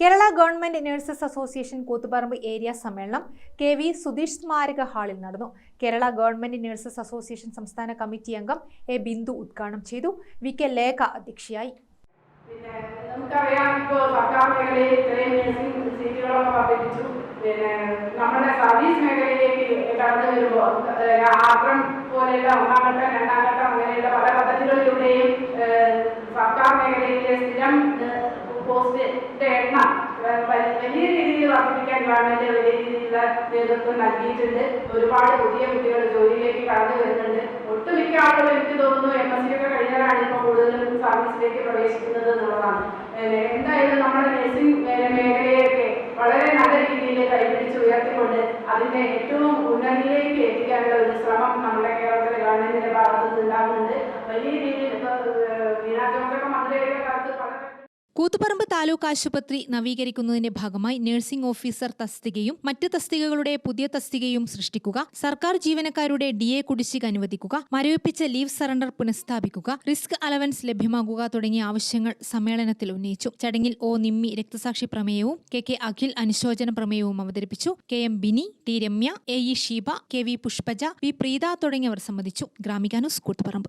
Kerala government nurses association Koothuparamba area സമ്മേളനം KV Sudheesh സ്മാരക ഹാളിൽ നടന്നു. കേരള ഗവൺമെന്റ് നഴ്സസ് അസോസിയേഷൻ സംസ്ഥാന കമ്മിറ്റി അംഗം A. ബിന്ദു ഉദ്ഘാടനം ചെയ്തു. VK ലേഖ അധ്യക്ഷയായി. നമ്മുടെ സർവീസ് മേഖലയിലേക്ക് കടന്നു വരുമ്പോൾ ആർദ്രം പോലെയുള്ള ഒന്നാം ഘട്ടം രണ്ടാം ഘട്ടം അങ്ങനെയുള്ള പല പദ്ധതികളിലൂടെയും സർക്കാർ മേഖലയിലെ സ്ഥിരം പോസ്റ്റിന്റെ എണ്ണം വലിയ രീതിയിൽ വർദ്ധിപ്പിക്കാൻ ഗവൺമെന്റ് വലിയ രീതിയിലുള്ള നേതൃത്വം നൽകിയിട്ടുണ്ട്. ഒരുപാട് പുതിയ കുട്ടികൾ ജോലിയിലേക്ക് കടന്നു വരുന്നുണ്ട്. ഒട്ടുമിക്ക ആളുകളും എനിക്ക് തോന്നുന്നു MSc ഒക്കെ കഴിഞ്ഞവരാണ് ഇപ്പോൾ കൂടുതലും സർവീസിലേക്ക് പ്രവേശിക്കുന്നത് എന്നുള്ളതാണ്. എന്തായാലും നമ്മുടെ നഴ്സിംഗ് മേഖലയൊക്കെ വളരെ നല്ല രീതിയിൽ കൈപിടിച്ച് ഉയർത്തിക്കൊണ്ട് അതിന്റെ ഏറ്റവും ഉന്നതിയിലേക്ക് എത്തിക്കാനുള്ള ഒരു ശ്രമം നമ്മുടെ കേരളത്തിലെ ഗവൺമെന്റിന്റെ ഭാഗത്തു നിന്ന് ഉണ്ടാകുന്നുണ്ട്. വലിയ രീതിയിൽ വീണാചോട്ടൊക്കെ മന്ത്രിയുടെ കാലത്ത് കൂത്തുപറമ്പ് താലൂക്ക് ആശുപത്രി നവീകരിക്കുന്നതിന്റെ ഭാഗമായി നഴ്സിംഗ് ഓഫീസർ തസ്തികയും മറ്റ് തസ്തികകളുടെ പുതിയ തസ്തികയും സൃഷ്ടിക്കുക, സർക്കാർ ജീവനക്കാരുടെ DA കുടിശ്ശിക അനുവദിക്കുക, മരവിപ്പിച്ച ലീവ് സറണ്ടർ പുനഃസ്ഥാപിക്കുക, റിസ്ക് അലവൻസ് ലഭ്യമാക്കുക തുടങ്ങിയ ആവശ്യങ്ങൾ സമ്മേളനത്തിൽ ഉന്നയിച്ചു. ചടങ്ങിൽ O. നിമ്മി രക്തസാക്ഷി പ്രമേയവും KK അഖിൽ അനുശോചന പ്രമേയവും അവതരിപ്പിച്ചു. KM Bini, T. Ramya, AE Sheeba, KV Pushpaja, V. Preetha തുടങ്ങിയവർ സംബന്ധിച്ചു. ഗ്രാമിക ന്യൂസ് കൂത്തുപറമ്പ്.